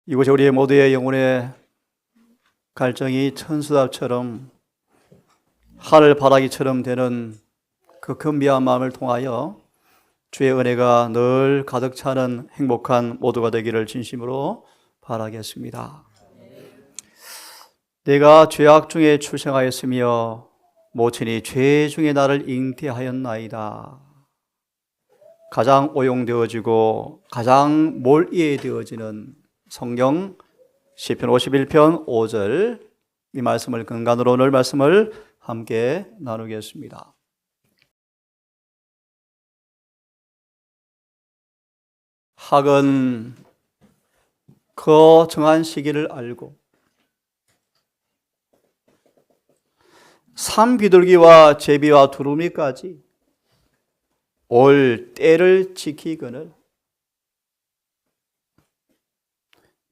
이곳에 우리 모두의 영혼의 갈증이 천수답처럼 하늘바라기처럼 되는 그 겸비한 마음을 통하여 주의 은혜가 늘 가득 차는 행복한 모두가 되기를 진심으로 바라겠습니다. 내가 죄악 중에 출생하였으며 모친이 죄 중에 나를 잉태하였나이다. 가장 오용되어지고 가장 몰이해되어지는 성경 시편 51편 5절, 이 말씀을 근간으로 오늘 말씀을 함께 나누겠습니다. 학은 그 정한 시기를 알고 산비둘기와 제비와 두루미까지 올 때를 지키거늘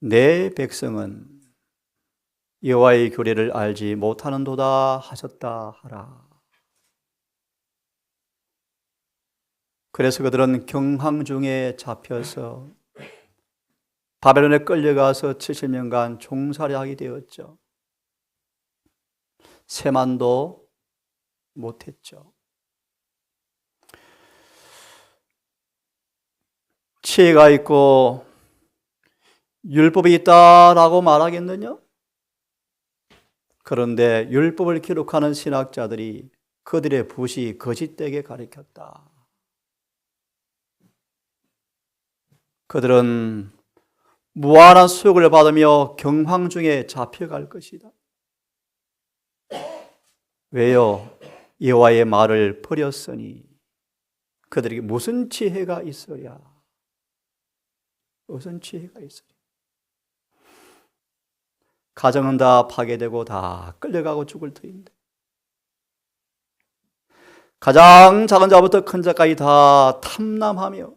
내 백성은 여호와의 규례를 알지 못하는도다 하셨다 하라. 그래서 그들은 경황 중에 잡혀서 바벨론에 끌려가서 70년간 종살이하게 되었죠. 세만도 못했죠. 지혜가 있고 율법이 있다라고 말하겠느냐? 그런데 율법을 기록하는 신학자들이 그들의 붓이 거짓되게 가리켰다. 그들은 무한한 수욕을 받으며 경황 중에 잡혀갈 것이다. 왜요? 여호와의 말을 버렸으니. 그들에게 무슨 지혜가 있어야? 무슨 지혜가 있어야? 가정은 다 파괴되고 다 끌려가고 죽을 터인데, 가장 작은 자부터 큰 자까지 다 탐람하며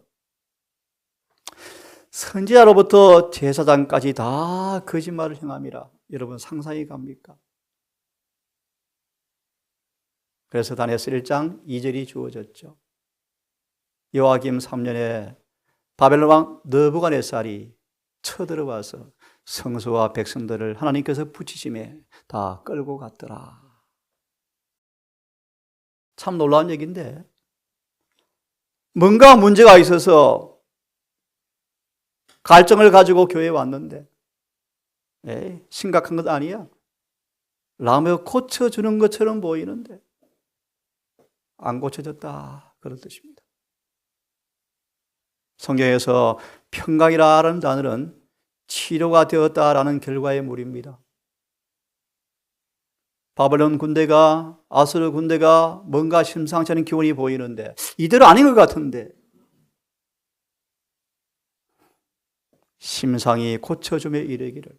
선지자로부터 제사장까지 다 거짓말을 행함이라. 여러분 상상이 갑니까? 그래서 다니엘서 1장 2절이 주어졌죠. 요아김 3년에 바벨론 왕 느부갓네살이 쳐들어와서 성소와 백성들을 하나님께서 붙이심에 다 끌고 갔더라. 참 놀라운 얘기인데, 뭔가 문제가 있어서 갈증을 가지고 교회에 왔는데, 심각한 것 아니야. 라며 고쳐주는 것처럼 보이는데 안 고쳐졌다, 그런 뜻입니다. 성경에서 평강이라는 단어는 치료가 되었다라는 결과의 물입니다. 바벨론 군대가, 아수르 군대가 뭔가 심상치 않은 기운이 보이는데 이대로 아닌 것 같은데 심상이 고쳐줌에 이르기를,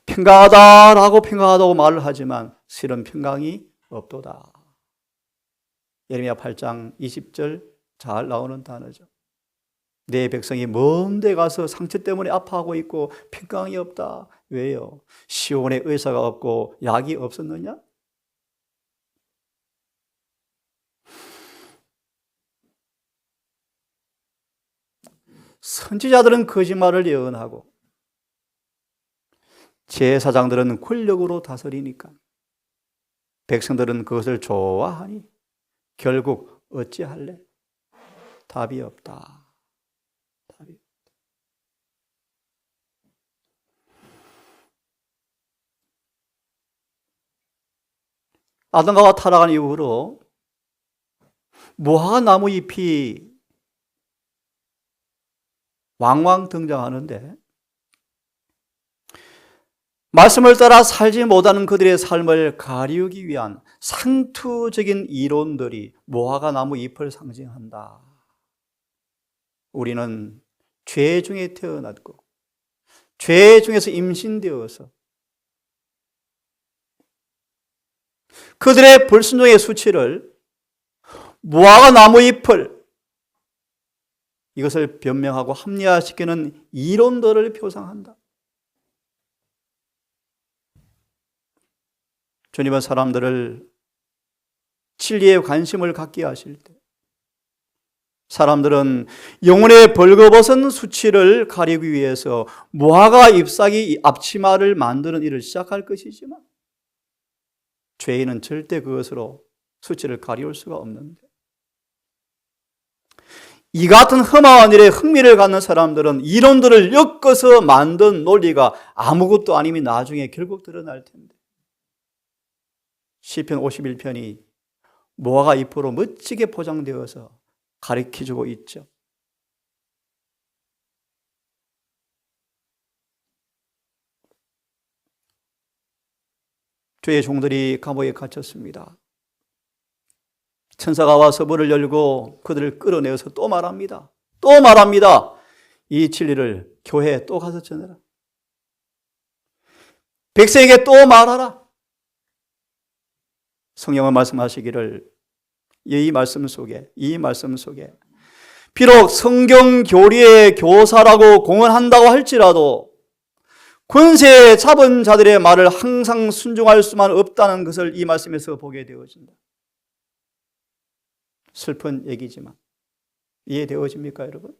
평강하다고 말을 하지만 실은 평강이 없도다. 예레미야 8장 20절 잘 나오는 단어죠. 내 백성이 먼 데 가서 상처 때문에 아파하고 있고 평강이 없다. 왜요? 시온에 의사가 없고 약이 없었느냐? 선지자들은 거짓말을 예언하고 제사장들은 권력으로 다스리니까 백성들은 그것을 좋아하니 결국 어찌할래? 답이 없다. 아담과 타락한 이후로 무화과 나무 잎이 왕왕 등장하는데, 말씀을 따라 살지 못하는 그들의 삶을 가리우기 위한 상투적인 이론들이 무화과 나무 잎을 상징한다. 우리는 죄 중에 태어났고 죄 중에서 임신되어서 그들의 불순종의 수치를 무화과 나무 잎을, 이것을 변명하고 합리화시키는 이론들을 표상한다. 주님은 사람들을 진리에 관심을 갖게 하실 때 사람들은 영혼의 벌거벗은 수치를 가리기 위해서 무화과 잎사귀 앞치마를 만드는 일을 시작할 것이지만 죄인은 절대 그것으로 수치를 가리울 수가 없는데, 이 같은 험한 일에 흥미를 갖는 사람들은 이론들을 엮어서 만든 논리가 아무것도 아님이 나중에 결국 드러날 텐데, 시편 51편이 무화과 잎으로 멋지게 포장되어서 가르쳐주고 있죠. 죄의 종들이 감옥에 갇혔습니다. 천사가 와서 문을 열고 그들을 끌어내어서 또 말합니다. 또 말합니다. 이 진리를 교회에 또 가서 전해라. 백성에게 또 말하라. 성령은 말씀하시기를 이 말씀 속에 비록 성경 교리의 교사라고 공언한다고 할지라도 권세 잡은 자들의 말을 항상 순종할 수만 없다는 것을 이 말씀에서 보게 되어진다. 슬픈 얘기지만 이해되어집니까, 여러분?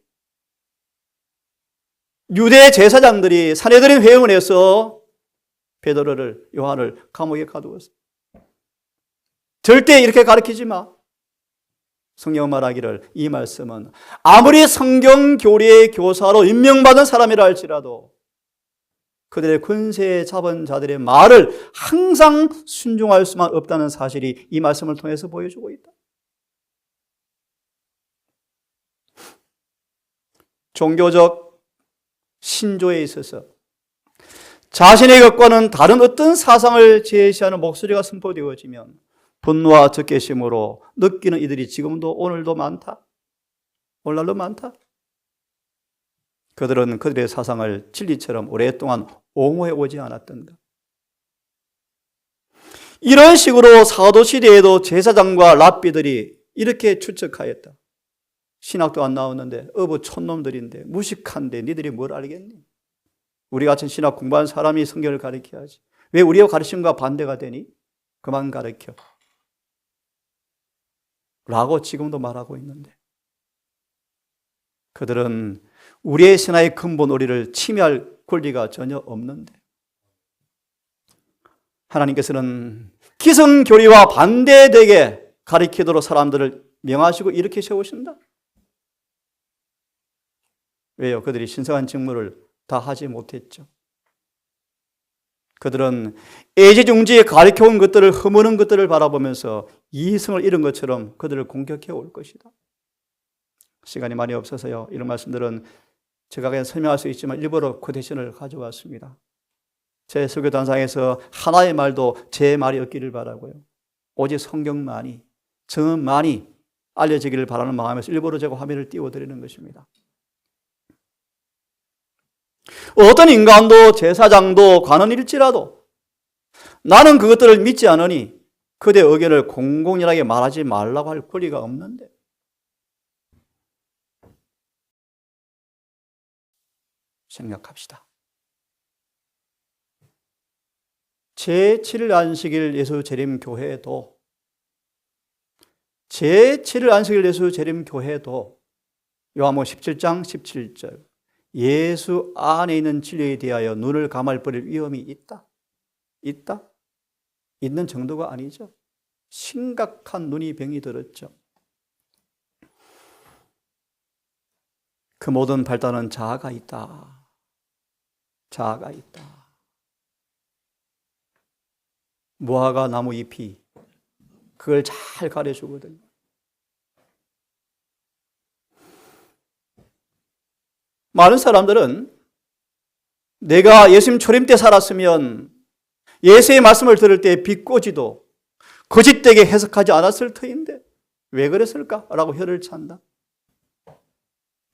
유대 제사장들이 산헤드린 회의를 해서 베드로를, 요한을 감옥에 가두었어요. 절대 이렇게 가르치지 마. 성경 말하기를 이 말씀은 아무리 성경 교리의 교사로 임명받은 사람이라 할지라도 그들의 권세에 잡은 자들의 말을 항상 순종할 수만 없다는 사실이 이 말씀을 통해서 보여주고 있다. 종교적 신조에 있어서 자신의 것과는 다른 어떤 사상을 제시하는 목소리가 선포되어지면 분노와 적개심으로 느끼는 이들이 지금도 오늘도 많다. 오늘날도 많다. 그들은 그들의 사상을 진리처럼 오랫동안 옹호해 오지 않았던가. 이런 식으로 사도시대에도 제사장과 랍비들이 이렇게 추측하였다. 신학도 안 나오는데 어부 촌놈들인데 무식한데 니들이 뭘 알겠니? 우리 같은 신학 공부한 사람이 성경을 가르쳐야지. 왜 우리의 가르침과 반대가 되니? 그만 가르쳐. 라고 지금도 말하고 있는데, 그들은 우리의 신화의 근본 오리를 침해할 권리가 전혀 없는데, 하나님께서는 기성교리와 반대되게 가르치도록 사람들을 명하시고 이렇게 세우신다. 왜요? 그들이 신성한 직무를 다 하지 못했죠. 그들은 애지중지에 가르쳐온 것들을, 허무는 것들을 바라보면서 이성을 잃은 것처럼 그들을 공격해 올 것이다. 시간이 많이 없어서요, 이런 말씀들은 제가 그냥 설명할 수 있지만 일부러 코테이션을 가져왔습니다. 제 설교 단상에서 하나의 말도 제 말이 없기를 바라고요, 오직 성경만이, 정언만이 알려지기를 바라는 마음에서 일부러 제가 화면을 띄워드리는 것입니다. 어떤 인간도 제사장도 관원일지라도 나는 그것들을 믿지 않으니 그들의 의견을 공공연하게 말하지 말라고 할 권리가 없는데, 생각합시다. 제7일 안식일 예수 재림 교회도 요한복음 17장 17절 예수 안에 있는 진리에 대하여 눈을 감아버릴 위험이 있다. 있는 정도가 아니죠. 심각한 눈이 병이 들었죠. 그 모든 발단은 자아가 있다. 무화과 나무 잎이 그걸 잘 가려주거든요. 많은 사람들은 내가 예수님 초림 때 살았으면 예수의 말씀을 들을 때 비꼬지도 거짓되게 해석하지 않았을 터인데 왜 그랬을까? 라고 혀를 찬다.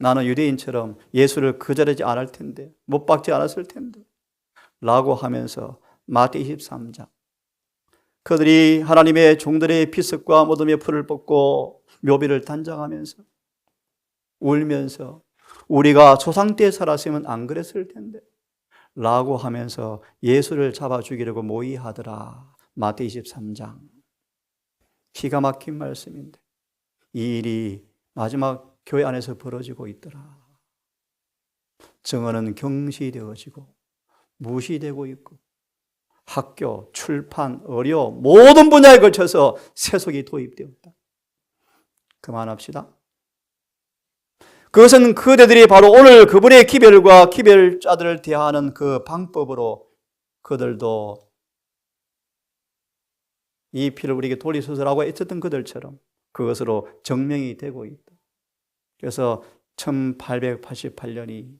나는 유대인처럼 예수를 거절하지 않을 텐데, 못 박지 않았을 텐데 라고 하면서 마태복음 23장, 그들이 하나님의 종들의 피습과 무덤의 풀을 뽑고 묘비를 단장하면서 울면서 우리가 조상 때 살았으면 안 그랬을 텐데 라고 하면서 예수를 잡아 죽이려고 모의하더라. 마태복음 23장. 기가 막힌 말씀인데 이 일이 마지막 교회 안에서 벌어지고 있더라. 정언은 경시되어지고 무시되고 있고 학교, 출판, 의료 모든 분야에 걸쳐서 세속이 도입되었다. 그만합시다. 그것은 그대들이 바로 오늘 그분의 기별과 기별자들을 대하는 그 방법으로 그들도 이 피를 우리에게 돌리소서라고 애썼던 그들처럼 그것으로 증명이 되고 있다. 그래서 1888년이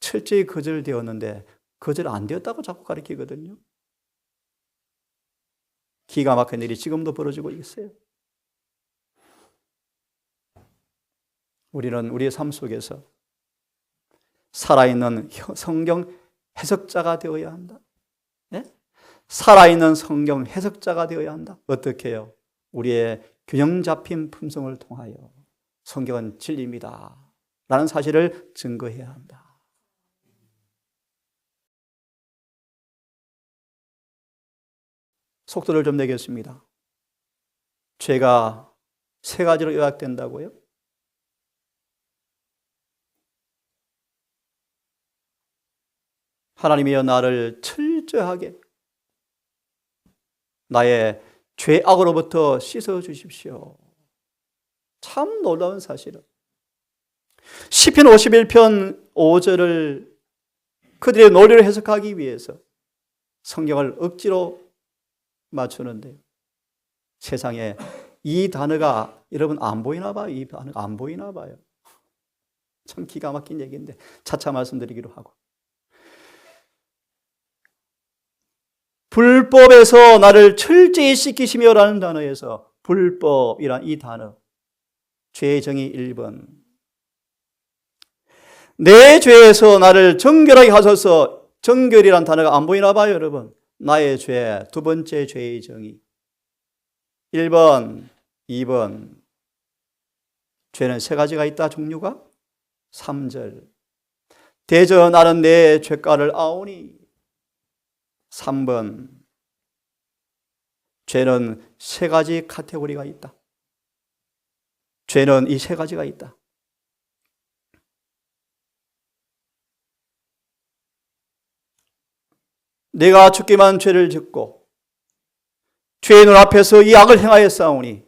철저히 거절되었는데 거절 안 되었다고 자꾸 가르치거든요. 기가 막힌 일이 지금도 벌어지고 있어요. 우리는 우리의 삶 속에서 살아있는 성경 해석자가 되어야 한다. 네? 살아있는 성경 해석자가 되어야 한다. 어떻게 해요? 우리의 균형 잡힌 품성을 통하여 성경은 진리입니다 라는 사실을 증거해야 한다. 속도를 좀 내겠습니다. 죄가 세 가지로 요약된다고요? 하나님이여 나를 철저하게 나의 죄악으로부터 씻어 주십시오. 참 놀라운 사실은 시편 51편 5절을 그들의 논리를 해석하기 위해서 성경을 억지로 맞추는데요. 세상에 이 단어가 여러분 안 보이나 봐요. 이 단어가 안 보이나 봐요. 참 기가 막힌 얘기인데 차차 말씀드리기로 하고. 불법에서 나를 철저히 씻기시며 라는 단어에서 불법이란 이 단어 죄의 정의 1번 내 죄에서 나를 정결하게 하소서. 정결이란 단어가 안 보이나 봐요 여러분. 나의 죄, 두 번째 죄의 정의 1번, 2번 죄는 세 가지가 있다 종류가 3절 대저 나는 내 죄가를 아오니 3번 죄는 세 가지 카테고리가 있다. 죄는 이 세 가지가 있다. 내가 죽기만 죄를 짓고 죄의 눈 앞에서 이 악을 행하였사오니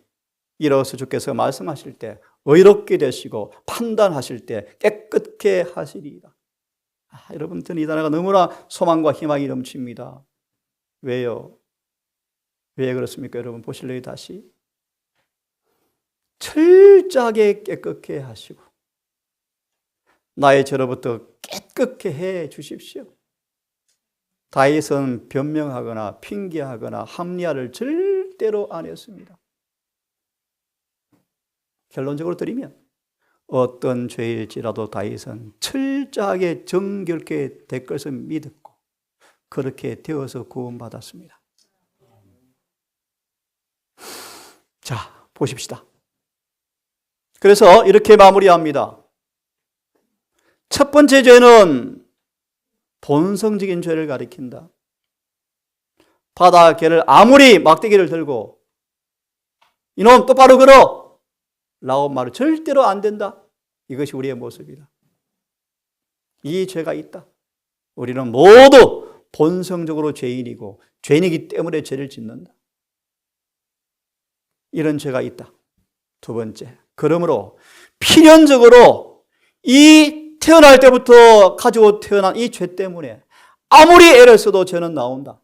이로써 주께서 말씀하실 때 의롭게 되시고 판단하실 때 깨끗게 하시리이다. 여러분들은 이 단어가 너무나 소망과 희망이 넘칩니다. 왜요? 왜 그렇습니까? 여러분 보실래요? 다시 철저하게 깨끗게 하시고 나의 죄로부터 깨끗게 해 주십시오. 다윗은 변명하거나 핑계하거나 합리화를 절대로 안 했습니다. 결론적으로 드리면 어떤 죄일지라도 다윗은 철저하게 정결케 될 것을 믿었고 그렇게 되어서 구원받았습니다. 자, 보십시다. 그래서 이렇게 마무리합니다. 첫 번째 죄는 본성적인 죄를 가리킨다. 바다 개를 아무리 막대기를 들고 이놈 똑바로 걸어 라고 말을 절대로 안 된다. 이것이 우리의 모습이다. 이 죄가 있다. 우리는 모두 본성적으로 죄인이고 죄인이기 때문에 죄를 짓는다. 이런 죄가 있다. 두 번째, 그러므로 필연적으로 이 태어날 때부터 가지고 태어난 이 죄 때문에 아무리 애를 써도 죄는 나온다.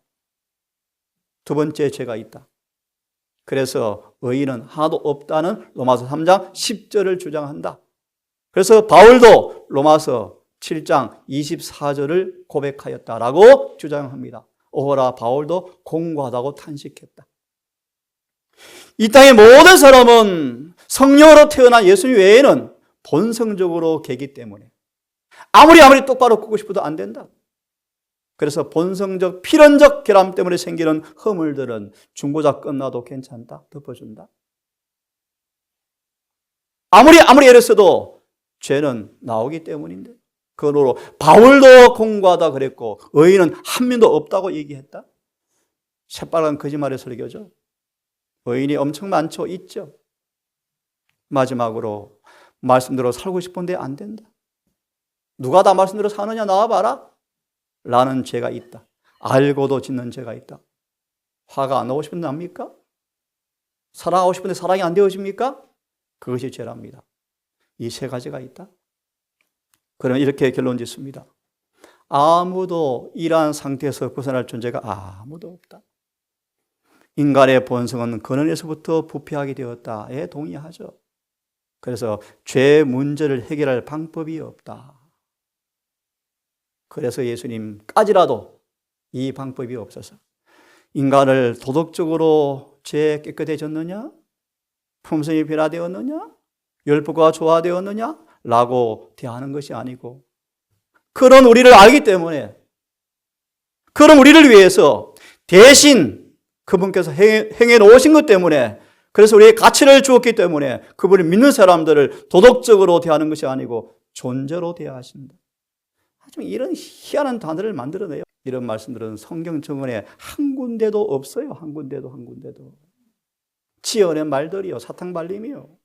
두 번째 죄가 있다. 그래서 의인은 하나도 없다는 로마서 3장 10절을 주장한다. 그래서 바울도 로마서 7장 24절을 고백하였다라고 주장합니다. 오호라 바울도 공고하다고 탄식했다. 이 땅의 모든 사람은 성령으로 태어난 예수님 외에는 본성적으로 개기 때문에 아무리 똑바로 끄고 싶어도 안 된다. 그래서 본성적, 필연적 결함 때문에 생기는 허물들은 중고자 끝나도 괜찮다. 덮어준다. 아무리 애를 써도 죄는 나오기 때문인데 그걸로 바울도 공고하다 그랬고 의인은 한 명도 없다고 얘기했다. 새빨간 거짓말의 설교죠. 의인이 엄청 많죠. 있죠. 마지막으로 말씀대로 살고 싶은데 안 된다. 누가 다 말씀대로 사느냐 나와봐라. 라는 죄가 있다. 알고도 짓는 죄가 있다. 화가 안 나고 싶은데 납니까? 사랑하고 싶은데 사랑이 안 되어집니까? 그것이 죄랍니다. 이 세 가지가 있다. 그러면 이렇게 결론 짓습니다. 아무도 이러한 상태에서 벗어날 존재가 아무도 없다. 인간의 본성은 근원에서부터 부패하게 되었다에 동의하죠. 그래서 죄 문제를 해결할 방법이 없다. 그래서 예수님까지라도 이 방법이 없어서 인간을 도덕적으로 죄 깨끗해졌느냐? 품성이 변화되었느냐? 율법과 조화되었느냐? 라고 대하는 것이 아니고 그런 우리를 알기 때문에 그런 우리를 위해서 대신 그분께서 행해 놓으신 것 때문에 그래서 우리의 가치를 주었기 때문에 그분을 믿는 사람들을 도덕적으로 대하는 것이 아니고 존재로 대하신다. 하지만 이런 희한한 단어를 만들어내요. 이런 말씀들은 성경 정원에 한 군데도 없어요. 한 군데도. 지어낸 말들이요. 사탕 발림이요.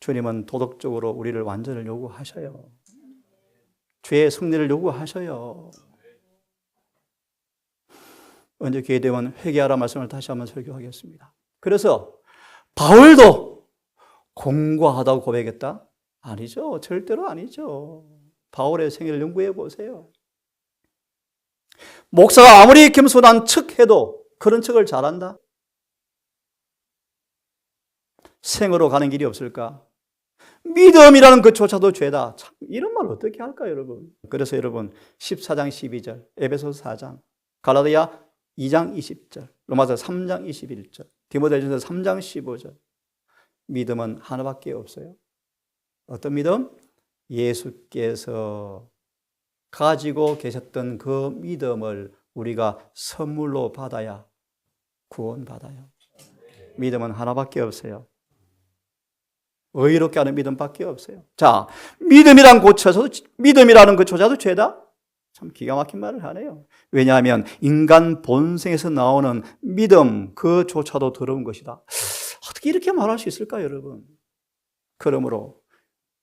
주님은 도덕적으로 우리를 완전을 요구하셔요. 죄의 승리를 요구하셔요. 언제 기회 되면 회개하라 말씀을 다시 한번 설교하겠습니다. 그래서 바울도 공고하다고 고백했다? 아니죠. 절대로 아니죠. 바울의 생애를 연구해 보세요. 목사가 아무리 겸손한 척해도 그런 척을 잘한다? 생으로 가는 길이 없을까? 믿음이라는 것조차도 죄다. 참 이런 말 어떻게 할까요, 여러분? 그래서 여러분 14장 12절, 에베소서 4장, 갈라디아 2장 20절, 로마서 3장 21절, 디모데전서 3장 15절. 믿음은 하나밖에 없어요. 어떤 믿음? 예수께서 가지고 계셨던 그 믿음을 우리가 선물로 받아야 구원받아요. 믿음은 하나밖에 없어요. 의롭게 하는 믿음밖에 없어요. 자, 믿음이라는 것조차도 죄다? 참 기가 막힌 말을 하네요. 왜냐하면 인간 본성에서 나오는 믿음 그조차도 더러운 것이다. 어떻게 이렇게 말할 수 있을까요, 여러분? 그러므로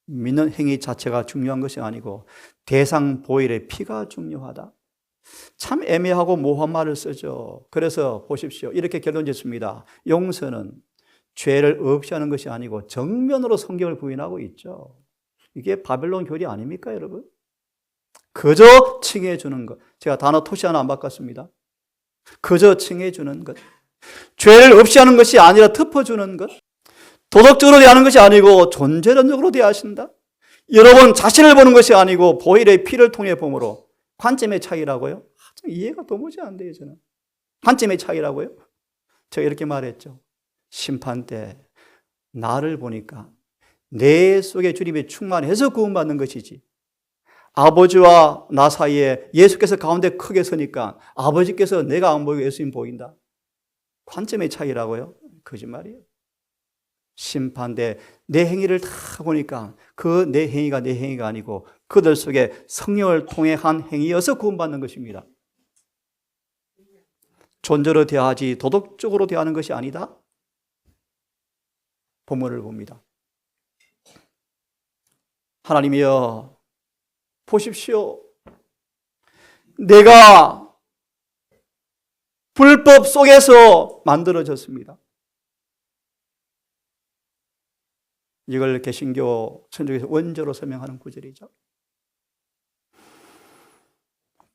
믿는 행위 자체가 중요한 것이 아니고 대상 보일의 피가 중요하다. 참 애매하고 모호한 말을 쓰죠. 그래서 보십시오. 이렇게 결론 짓습니다. 용서는 죄를 없이 하는 것이 아니고 정면으로 성경을 부인하고 있죠. 이게 바벨론 교리 아닙니까, 여러분? 그저 칭해 주는 것. 제가 단어 토시 하나 안 바꿨습니다. 그저 칭해 주는 것. 죄를 없이 하는 것이 아니라 덮어주는 것. 도덕적으로 대하는 것이 아니고 존재론적으로 대하신다. 여러분 자신을 보는 것이 아니고 보일의 피를 통해 봄으로. 관점의 차이라고요? 이해가 도무지 안 돼요, 저는. 관점의 차이라고요? 제가 이렇게 말했죠. 심판 때 나를 보니까 내 속에 주님이 충만해서 구원받는 것이지, 아버지와 나 사이에 예수께서 가운데 크게 서니까 아버지께서 내가 안 보이고 예수님 보인다. 관점의 차이라고요? 거짓말이에요. 심판대 내 행위를 다 보니까 그 내 행위가 내 행위가 아니고 그들 속에 성령을 통해 한 행위여서 구원받는 것입니다. 존재로 대하지 도덕적으로 대하는 것이 아니다. 본문을 봅니다. 하나님이여 보십시오. 내가 불법 속에서 만들어졌습니다. 이걸 개신교 천주교에서 원조로 설명하는 구절이죠.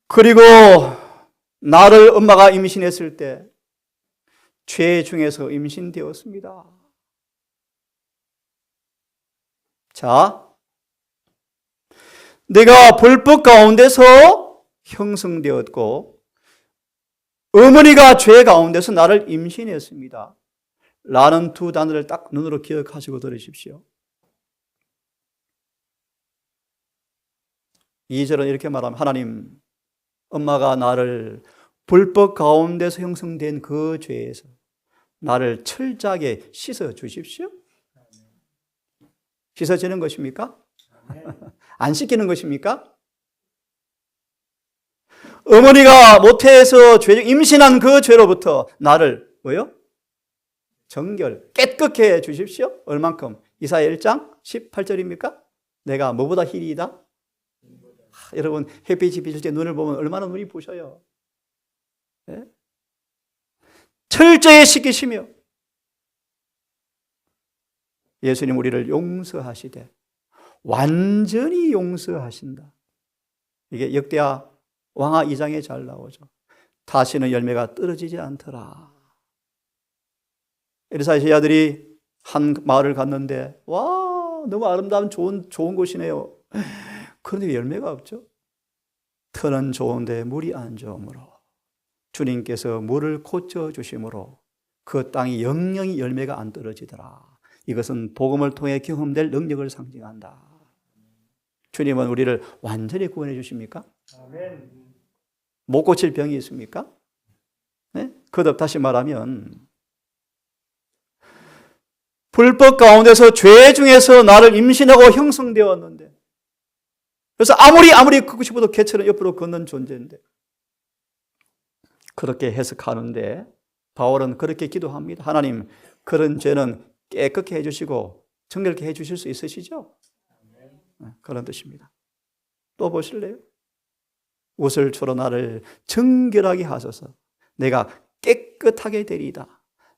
그리고 나를 엄마가 임신했을 때 죄 중에서 임신되었습니다. 자, 내가 불법 가운데서 형성되었고 어머니가 죄 가운데서 나를 임신했습니다. 라는 두 단어를 딱 눈으로 기억하시고 들으십시오. 2절은 이렇게 말하면 하나님, 엄마가 나를 불법 가운데서 형성된 그 죄에서 나를 철저하게 씻어 주십시오. 씻어지는 것입니까? 안 씻기는 것입니까? 어머니가 모태에서 임신한 그 죄로부터 나를 뭐요? 정결, 깨끗게 해 주십시오. 얼만큼? 이사야 1장 18절입니까? 내가 뭐보다 희리이다? 여러분 햇빛이 비칠 때 눈을 보면 얼마나 눈이 부셔요. 네? 철저히 씻기시며 예수님 우리를 용서하시되 완전히 용서하신다. 이게 역대하 왕하 2장에 잘 나오죠. 다시는 열매가 떨어지지 않더라. 엘리사의 제자들이 한 마을을 갔는데 와 너무 아름다운 좋은 곳이네요. 그런데 열매가 없죠. 터는 좋은데 물이 안 좋으므로 주님께서 물을 고쳐 주심으로 그 땅이 영영이 열매가 안 떨어지더라. 이것은 복음을 통해 경험될 능력을 상징한다. 주님은 우리를 완전히 구원해 주십니까? 아멘. 못 고칠 병이 있습니까? 네? 거듭 다시 말하면 불법 가운데서 죄 중에서 나를 임신하고 형성되었는데 그래서 아무리 걷고 싶어도 개처럼 옆으로 걷는 존재인데 그렇게 해석하는데 바울은 그렇게 기도합니다. 하나님 그런 죄는 깨끗게 해주시고 정결케 해주실 수 있으시죠? 그런 뜻입니다. 또 보실래요? 옷을 주로 나를 정결하게 하소서. 내가 깨끗하게 되리이다.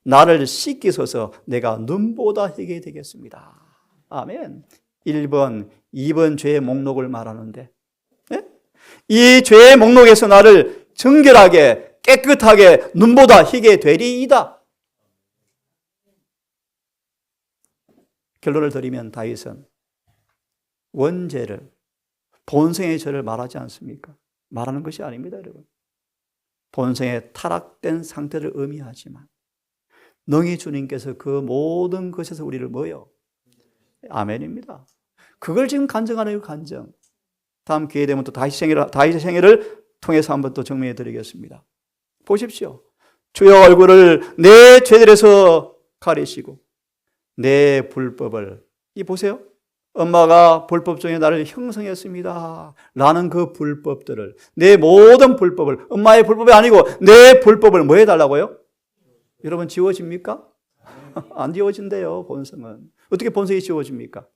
나를 씻기소서. 내가 눈보다 희게 되겠습니다. 아멘. 1번, 2번 죄의 목록을 말하는데 네? 이 죄의 목록에서 나를 정결하게 깨끗하게 눈보다 희게 되리이다. 결론을 드리면 다윗은 원죄를 본성의 죄를 말하지 않습니까? 말하는 것이 아닙니다, 여러분. 본성의 타락된 상태를 의미하지만 능히 주님께서 그 모든 것에서 우리를 뭐요? 아멘입니다. 그걸 지금 간증하는 간증. 다음 기회 되면 또 다윗의 생애를 통해서 한번 또 정리해 드리겠습니다. 보십시오. 주의 얼굴을 내 죄들에서 가리시고 내 불법을 보세요. 엄마가 불법 중에 나를 형성했습니다 라는 그 불법들을 내 모든 불법을 엄마의 불법이 아니고 내 불법을 뭐 해달라고요? 여러분 지워집니까? 안 지워진대요. 본성은. 어떻게 본성이 지워집니까?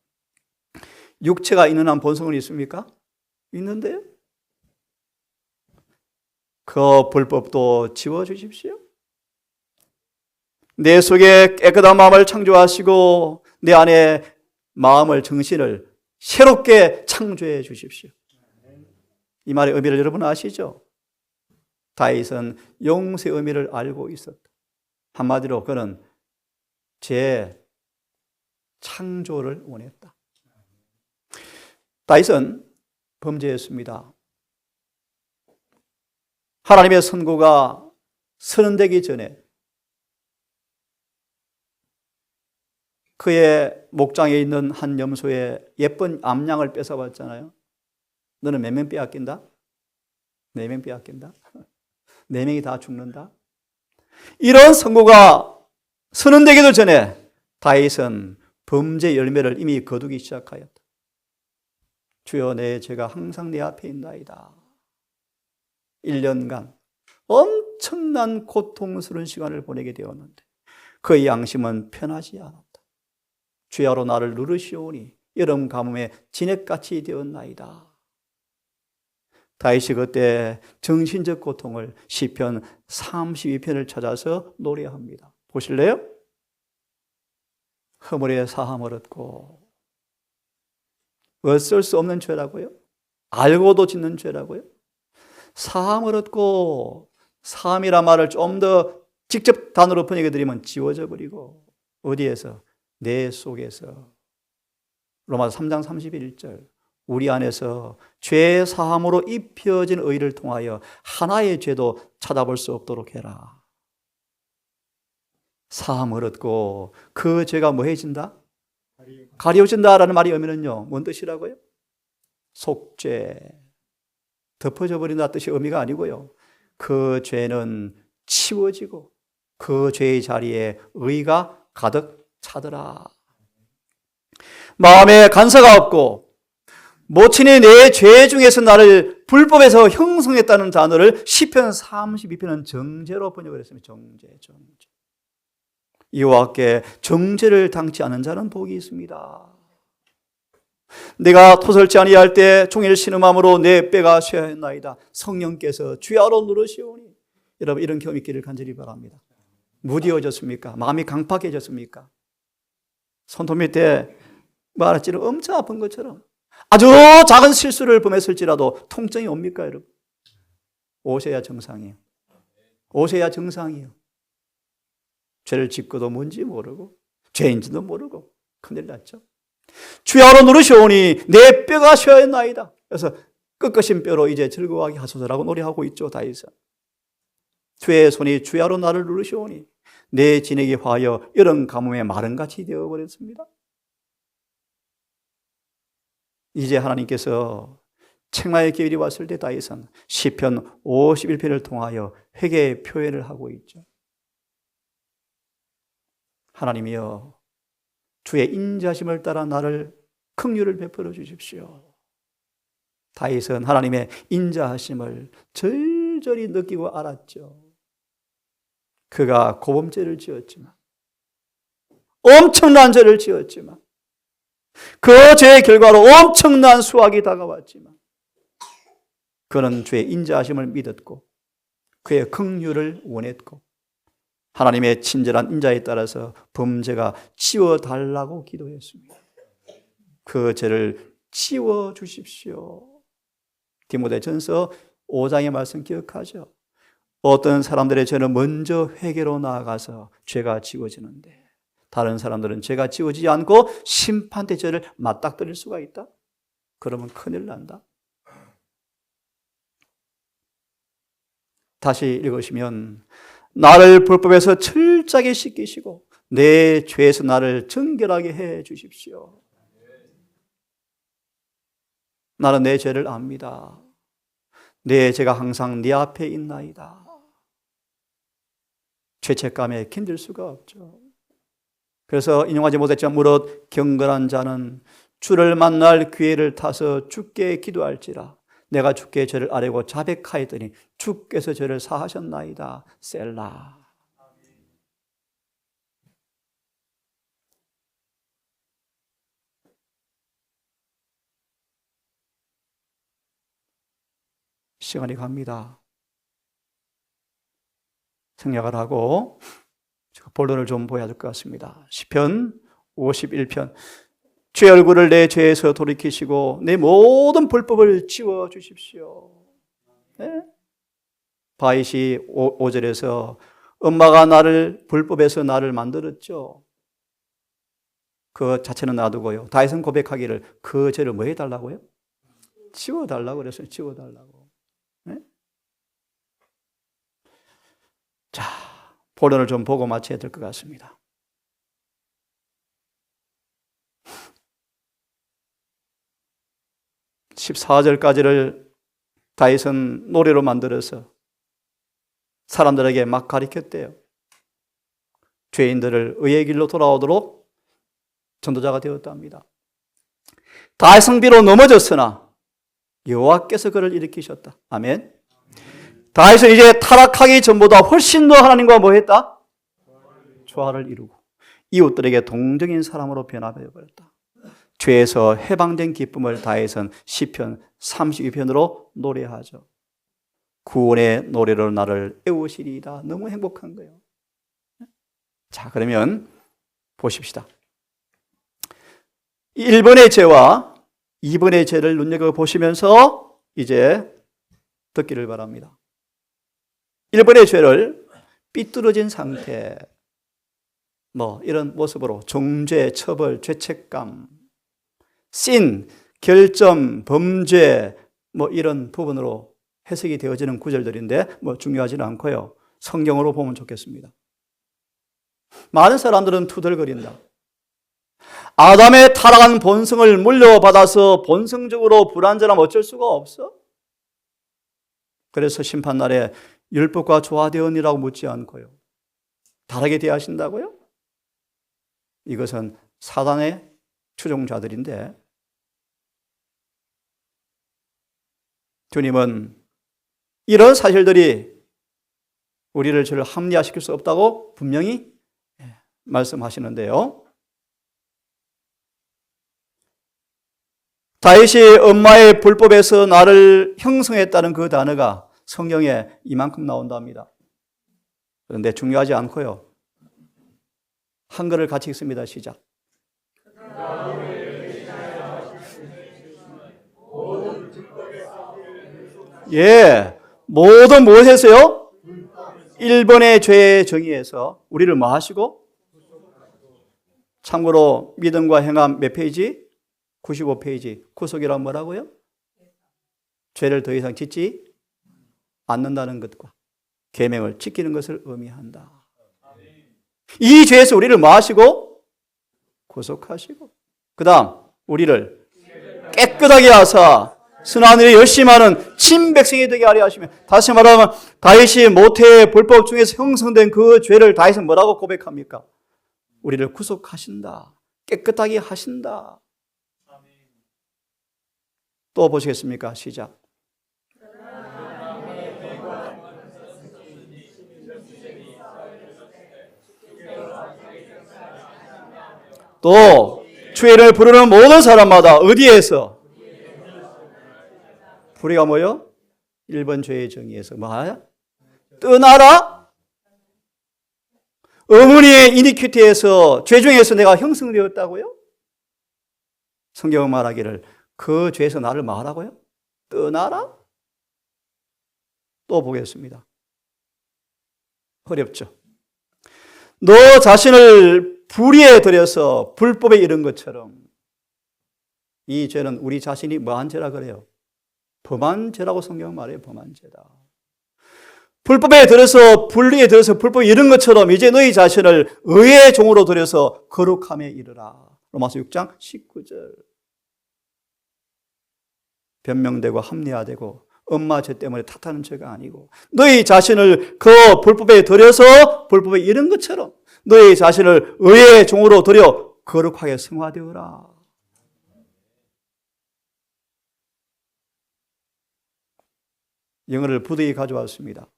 육체가 있는 한 본성은 있습니까? 있는데요. 그 불법도 지워주십시오. 내 속에 깨끗한 마음을 창조하시고 내 안에 마음을 정신을 새롭게 창조해 주십시오. 이 말의 의미를 여러분 아시죠? 다윗은 용서의 의미를 알고 있었다. 한마디로 그는 재창조를 원했다. 다윗은 범죄했습니다. 하나님의 선고가 선언되기 전에 그의 목장에 있는 한 염소의 예쁜 암양을 뺏어왔잖아요. 너는 몇 명 빼앗긴다? 4명 빼앗긴다? 4명이 다 죽는다? 이런 선고가 선언되기도 전에 다윗은 범죄 열매를 이미 거두기 시작하였다. 주여 내 죄가 항상 내 앞에 있나이다. 1년간 엄청난 고통스러운 시간을 보내게 되었는데 그의 양심은 편하지 않았다. 주야로 나를 누르시오니 여름 가뭄에 진액같이 되었나이다. 다윗이 그때 정신적 고통을 시편 32편을 찾아서 노래합니다. 보실래요? 허물에 사함을 얻고 어쩔 수 없는 죄라고요? 알고도 짓는 죄라고요? 사함을 얻고 사함이란 말을 좀 더 직접 단어로 번역해 드리면 지워져 버리고 어디에서? 내 속에서. 로마서 3장 31절 우리 안에서 죄 사함으로 입혀진 의를 통하여 하나의 죄도 찾아볼 수 없도록 해라. 사함을 얻고 그 죄가 뭐 해진다? 가려진다라는 말의 의미는요. 뭔 뜻이라고요? 속죄, 덮어져 버린다 뜻의 의미가 아니고요. 그 죄는 치워지고 그 죄의 자리에 의가 가득 차더라. 마음에 간사가 없고 모친이 내 죄 중에서 나를 불법에서 형성했다는 단어를 시편 32편은 정죄로 번역을 했습니다. 정죄. 이와 함께 정죄를 당치 않은 자는 복이 있습니다. 내가 토설치 아니할 때 종일 신음함으로 내 뼈가 쇠하였나이다. 성령께서 주야로 누르시오니. 여러분, 이런 경험 있기를 간절히 바랍니다. 무디어졌습니까? 마음이 강팍해졌습니까? 손톱 밑에 말할지는 엄청 아픈 것처럼 아주 작은 실수를 범했을지라도 통증이 옵니까, 여러분? 오셔야 정상이에요. 오셔야 정상이에요. 죄를 짓고도 뭔지 모르고 죄인지도 모르고 큰일 났죠. 주야로 누르시오니 내 뼈가 쇠하였나이다. 그래서 꺾으신 뼈로 이제 즐거워하게 하소서라고 노래하고 있죠, 다윗은. 주의 손이 주야로 나를 누르시오니 내 진액이 화하여 이런 가뭄에 마른같이 되어버렸습니다. 이제 하나님께서 책망의 기일이 왔을 때 다윗은 시편 51편을 통하여 회개의 표현을 하고 있죠. 하나님이여, 주의 인자심을 따라 나를 긍휼을 베풀어 주십시오. 다윗은 하나님의 인자하심을 절절히 느끼고 알았죠. 그가 고범죄를 지었지만, 엄청난 죄를 지었지만, 그 죄의 결과로 엄청난 수확이 다가왔지만, 그는 주의 인자하심을 믿었고 그의 긍휼을 원했고 하나님의 친절한 인자에 따라서 범죄가 치워달라고 기도했습니다. 그 죄를 치워주십시오. 디모데전서 5장의 말씀 기억하죠? 어떤 사람들의 죄는 먼저 회개로 나아가서 죄가 지워지는데 다른 사람들은 죄가 지워지지 않고 심판대 죄를 맞닥뜨릴 수가 있다? 그러면 큰일 난다. 다시 읽으시면 나를 불법에서 철저하게 씻기시고 내 죄에서 나를 정결하게 해 주십시오. 나는 내 죄를 압니다. 내 죄가 항상 네 앞에 있나이다. 죄책감에 견딜 수가 없죠. 그래서 인용하지 못했지만 무릇 경건한 자는 주를 만날 기회를 타서 주께 기도할지라. 내가 주께 죄를 아뢰고 자백하였더니 주께서 죄를 사하셨나이다. 셀라. 시간이 갑니다. 생략을 하고 본론을 좀 보여야 될 것 같습니다. 시편 51편. 죄 얼굴을 내 죄에서 돌이키시고 내 모든 불법을 지워주십시오. 네? 다윗이 5절에서 엄마가 나를 불법에서 나를 만들었죠. 그 자체는 놔두고요. 다윗은 고백하기를 그 죄를 뭐 해달라고요? 지워달라고 그랬어요. 지워달라고. 네? 자, 본론을 좀 보고 마쳐야 될 것 같습니다. (14절까지를) 다윗은 노래로 만들어서 사람들에게 막 가르쳤대요. 죄인들을 의의 길로 돌아오도록 전도자가 되었답니다. 다윗은 비록 넘어졌으나 여호와께서 그를 일으키셨다. 아멘. 다윗은 이제 타락하기 전보다 훨씬 더 하나님과 뭐 했다? 조화를 이루고 이웃들에게 동정인 사람으로 변화되어 버렸다. 죄에서 해방된 기쁨을 다윗은 시편 32편으로 노래하죠. 구원의 노래로 나를 애우시리이다. 너무 행복한 거예요. 자, 그러면 보십시다. 1번의 죄와 2번의 죄를 눈여겨보시면서 이제 듣기를 바랍니다. 1번의 죄를 삐뚤어진 상태, 이런 모습으로 정죄, 처벌, 죄책감, 씬, 결점, 범죄, 이런 부분으로 해석이 되어지는 구절들인데 중요하지는 않고요. 성경으로 보면 좋겠습니다. 많은 사람들은 투덜거린다. 아담의 타락한 본성을 물려받아서 본성적으로 불완전하면 어쩔 수가 없어? 그래서 심판날에 율법과 조화되었니라고 묻지 않고요. 다르게 대하신다고요? 이것은 사단의 추종자들인데 주님은 이런 사실들이 우리를 저를 합리화시킬 수 없다고 분명히 말씀하시는데요. 다윗이 엄마의 불법에서 나를 형성했다는 그 단어가 성경에 이만큼 나온답니다. 그런데 중요하지 않고요. 한글을 같이 읽습니다. 시작. 예, 모든 무엇에서요? 1번의 죄의 정의에서 우리를 뭐 하시고? 참고로 믿음과 행함 몇 페이지? 95페이지. 구속이란 뭐라고요? 죄를 더 이상 짓지 않는다는 것과 계명을 지키는 것을 의미한다. 이 죄에서 우리를 뭐 하시고? 구속하시고. 그 다음 우리를 깨끗하게 하사 선하늘에 열심히 하는 친백성이 되게 하려 하시며, 다시 말하면 다윗이 모태의 불법 중에서 형성된 그 죄를 다윗은 뭐라고 고백합니까? 우리를 구속하신다. 깨끗하게 하신다. 또 보시겠습니까? 시작. 또 죄를 부르는 모든 사람마다 어디에서? 우리가 뭐요? 1번 죄의 정의에서 뭐야? 떠나라? 어머니의 이니퀴티에서 죄 중에서 내가 형성되었다고요? 성경은 말하기를 그 죄에서 나를 말하고요? 떠나라? 또 보겠습니다. 어렵죠? 너 자신을 불의에 들여서 불법에 이른 것처럼 이 죄는 우리 자신이 뭐한 죄라 그래요? 범한 죄라고 성경은 말해요. 범한 죄다. 불법에 들어서 불의에 들어서 불법에 이른 것처럼 이제 너희 자신을 의의 종으로 들여서 거룩함에 이르라. 로마서 6장 19절. 변명되고 합리화되고 엄마 죄 때문에 탓하는 죄가 아니고 너희 자신을 그 불법에 들여서 불법에 이른 것처럼 너희 자신을 의의 종으로 들여 거룩하게 성화되어라. 영어를 부득이 가져왔습니다.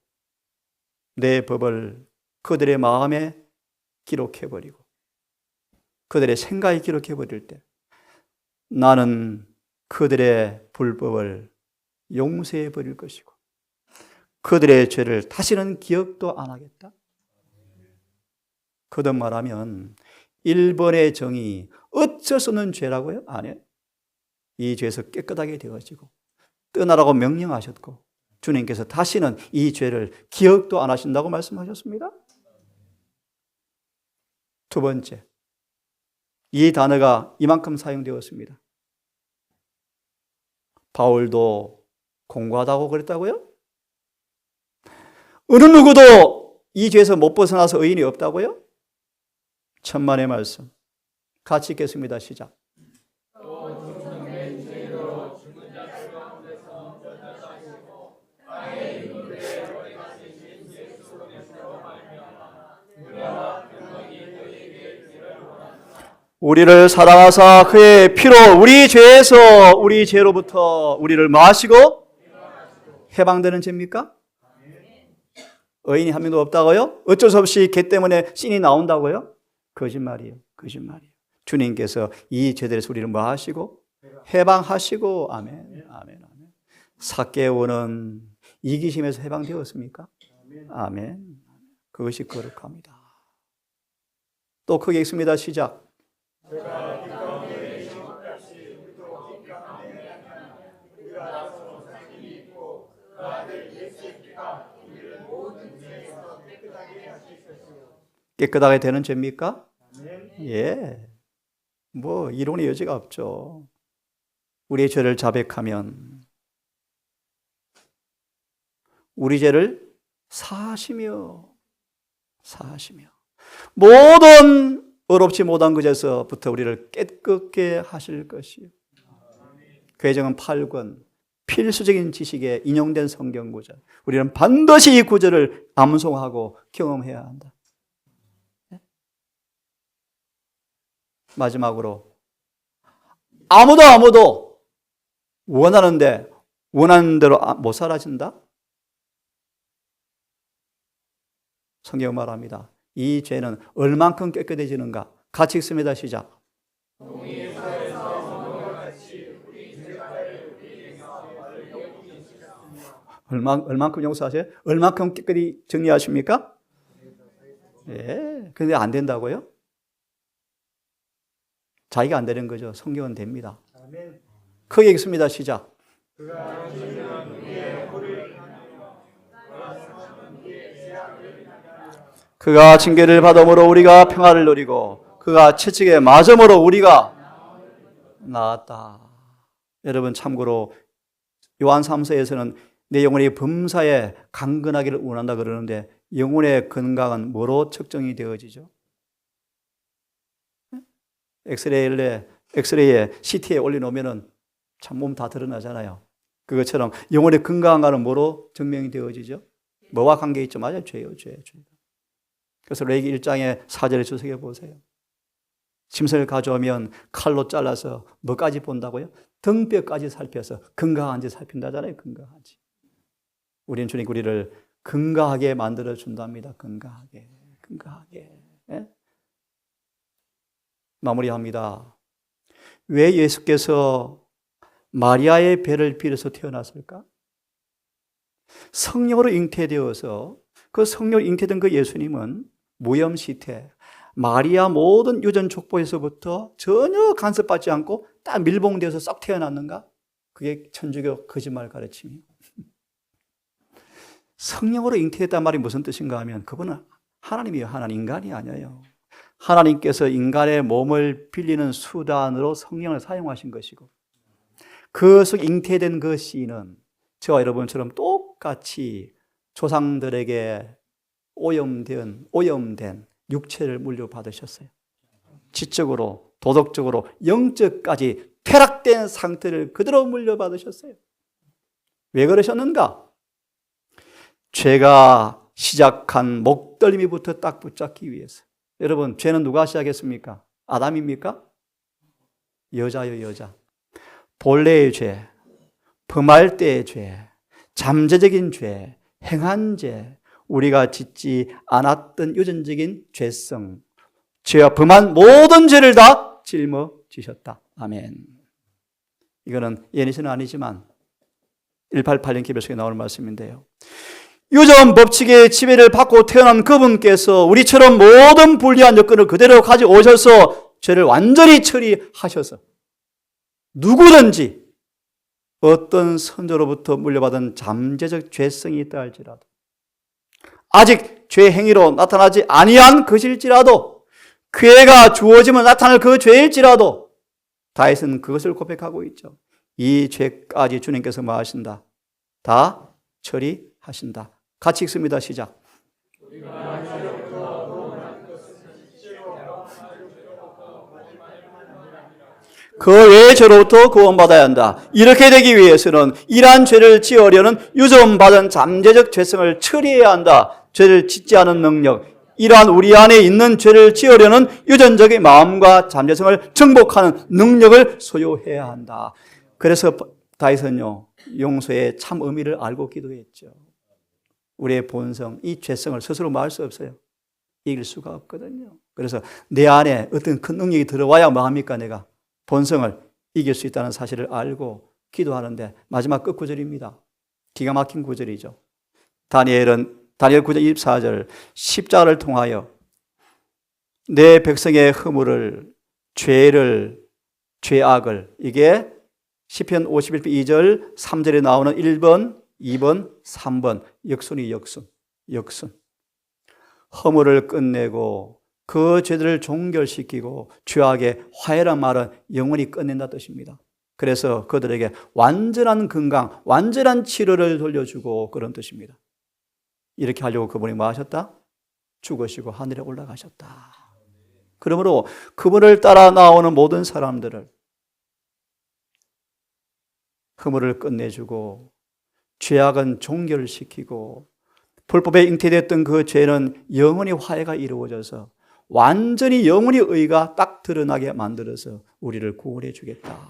내 법을 그들의 마음에 기록해버리고 그들의 생각에 기록해버릴 때 나는 그들의 불법을 용서해버릴 것이고 그들의 죄를 다시는 기억도 안 하겠다. 거듭 말하면 1번의 정의 어쩔 수 없는 죄라고요? 아니에요. 이 죄에서 깨끗하게 되어지고 떠나라고 명령하셨고 주님께서 다시는 이 죄를 기억도 안 하신다고 말씀하셨습니다. 두 번째, 이 단어가 이만큼 사용되었습니다. 바울도 공고하다고 그랬다고요? 어느 누구도 이 죄에서 못 벗어나서 의인이 없다고요? 천만의 말씀. 같이 읽겠습니다. 시작. 우리를 사랑하사 그의 피로 우리 죄에서 우리 죄로부터 우리를 마시고 해방되는 죄입니까? 의인이 한 명도 없다고요? 어쩔 수 없이 죄 때문에 씬이 나온다고요? 거짓말이에요. 거짓말이에요. 주님께서 이 죄들에서 우리를 마시고 해방하시고 아멘. 아멘. 아멘. 삭개오는 이기심에서 해방되었습니까? 아멘. 그것이 거룩합니다. 또 크게 읽습니다. 시작. 깨끗하게 되는 죄입니까? 예. 뭐 이론의 여지가 없죠. 우리의 죄를 자백하면 우리 죄를 사하시며 모든 의롭지 못한 것에서부터 우리를 깨끗게 하실 것이요. 괴정은 8권 필수적인 지식에 인용된 성경 구절. 우리는 반드시 이 구절을 암송하고 경험해야 한다. 마지막으로 아무도 원하는데 원하는 대로 못 살아진다? 성경 말합니다. 이 죄는 얼만큼 깨끗해지는가? 같이 읽습니다. 시작. 얼만큼 용서하세요? 얼만큼 깨끗이 정리하십니까? 예. 근데 안 된다고요? 자기가 안 되는 거죠. 성경은 됩니다. 크게 읽습니다. 시작. 그가 징계를 받음으로 우리가 평화를 누리고 그가 채찍에 맞음으로 우리가 나았다. 여러분 참고로 요한 3서에서는 내 영혼이 범사에 강건하기를 원한다 그러는데 영혼의 건강은 뭐로 측정이 되어지죠? 엑스레이에 CT에 올려놓으면 참 몸 다 드러나잖아요. 그것처럼 영혼의 건강과는 뭐로 증명이 되어지죠? 뭐와 관계 있죠? 맞아요. 죄요. 그래서 레위기 1장의 4절에 주석해 보세요. 짐승을 가져오면 칼로 잘라서 뭐까지 본다고요? 등뼈까지 살펴서 건강한지 살핀다잖아요. 건강한지. 우리는 주님 우리를 건강하게 만들어 준답니다. 건강하게. 예? 마무리합니다. 왜 예수께서 마리아의 배를 빌어서 태어났을까? 성령으로 잉태되어서 그 성령으로 잉태된 그 예수님은 무염시태, 마리아 모든 유전 족보에서부터 전혀 간섭받지 않고 딱 밀봉되어서 썩 태어났는가? 그게 천주교 거짓말 가르침이에요. 성령으로 잉태했단 말이 무슨 뜻인가 하면 그분은 하나님이에요. 하나님, 인간이 아니에요. 하나님께서 인간의 몸을 빌리는 수단으로 성령을 사용하신 것이고 그 속 잉태된 그 씨는 저와 여러분처럼 똑같이 조상들에게 오염된 육체를 물려받으셨어요. 지적으로, 도덕적으로, 영적까지 퇴락된 상태를 그대로 물려받으셨어요. 왜 그러셨는가? 죄가 시작한 목덜미부터 딱 붙잡기 위해서. 여러분, 죄는 누가 시작했습니까? 아담입니까? 여자요, 여자. 본래의 죄, 범할 때의 죄, 잠재적인 죄, 행한 죄, 우리가 짓지 않았던 유전적인 죄성, 죄와 범한 모든 죄를 다 짊어지셨다. 아멘. 이거는 예니스는 아니지만 188년 기별속에 나오는 말씀인데요. 유전 법칙의 지배를 받고 태어난 그분께서 우리처럼 모든 불리한 여건을 그대로 가져오셔서 죄를 완전히 처리하셔서 누구든지 어떤 선조로부터 물려받은 잠재적 죄성이 있다 할지라도 아직 죄 행위로 나타나지 아니한 것일지라도 기회가 주어지면 나타날 그 죄일지라도 다윗은 그것을 고백하고 있죠. 이 죄까지 주님께서 뭐 하신다? 다 처리하신다. 같이 읽습니다. 시작. 그 외의 죄로부터 구원받아야 한다. 이렇게 되기 위해서는 이러한 죄를 지으려는 유전받은 잠재적 죄성을 처리해야 한다. 죄를 짓지 않은 능력, 이러한 우리 안에 있는 죄를 지으려는 유전적인 마음과 잠재성을 정복하는 능력을 소유해야 한다. 그래서 다윗은요, 용서의 참 의미를 알고 기도했죠. 우리의 본성, 이 죄성을 스스로 막을 수 없어요. 이길 수가 없거든요. 그래서 내 안에 어떤 큰 능력이 들어와야 뭐 합니까? 내가 본성을 이길 수 있다는 사실을 알고 기도하는데 마지막 끝구절입니다. 기가 막힌 구절이죠. 다니엘 9장 24절 십자가를 통하여 내 백성의 허물을, 죄를, 죄악을, 이게 시편 51편 2절 3절에 나오는 1번, 2번, 3번 역순이 역순. 허물을 끝내고 그 죄들을 종결시키고 죄악의 화해란 말은 영원히 끝낸다 뜻입니다. 그래서 그들에게 완전한 건강, 완전한 치료를 돌려주고 그런 뜻입니다. 이렇게 하려고 그분이 뭐 하셨다? 죽으시고 하늘에 올라가셨다. 그러므로 그분을 따라 나오는 모든 사람들을 허물을 끝내주고 죄악은 종결시키고 불법에 잉태됐던 그 죄는 영원히 화해가 이루어져서 완전히 영원히 의가 딱 드러나게 만들어서 우리를 구원해 주겠다.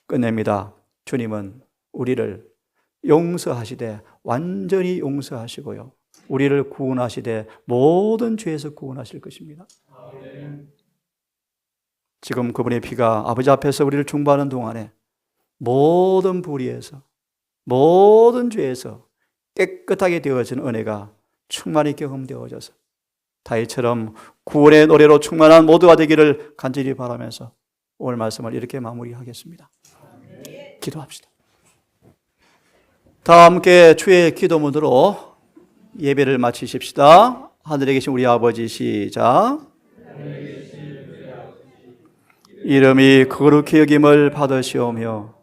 끝냅니다. 주님은 우리를 용서하시되 완전히 용서하시고요. 우리를 구원하시되 모든 죄에서 구원하실 것입니다. 지금 그분의 피가 아버지 앞에서 우리를 중보하는 동안에 모든 불의에서 모든 죄에서 깨끗하게 되어진 은혜가 충만히 경험되어져서 다윗처럼 구원의 노래로 충만한 모두가 되기를 간절히 바라면서 오늘 말씀을 이렇게 마무리하겠습니다. 기도합시다. 다 함께 주의 기도문으로 예배를 마치십시다. 하늘에 계신 우리 아버지 시작. 이름이 거룩히 여김을 받으시오며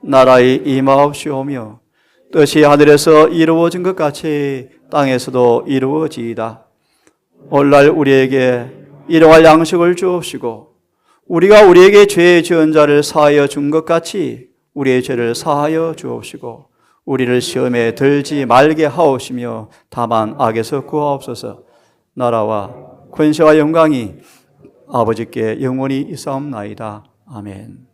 나라의 임하옵시오며 뜻이 하늘에서 이루어진 것 같이 땅에서도 이루어지이다. 오늘날 우리에게 일용할 양식을 주옵시고 우리가 우리에게 죄 지은 자를 사하여 준 것 같이 우리의 죄를 사하여 주옵시고 우리를 시험에 들지 말게 하옵시며 다만 악에서 구하옵소서. 나라와 권세와 영광이 아버지께 영원히 있사옵나이다. 아멘.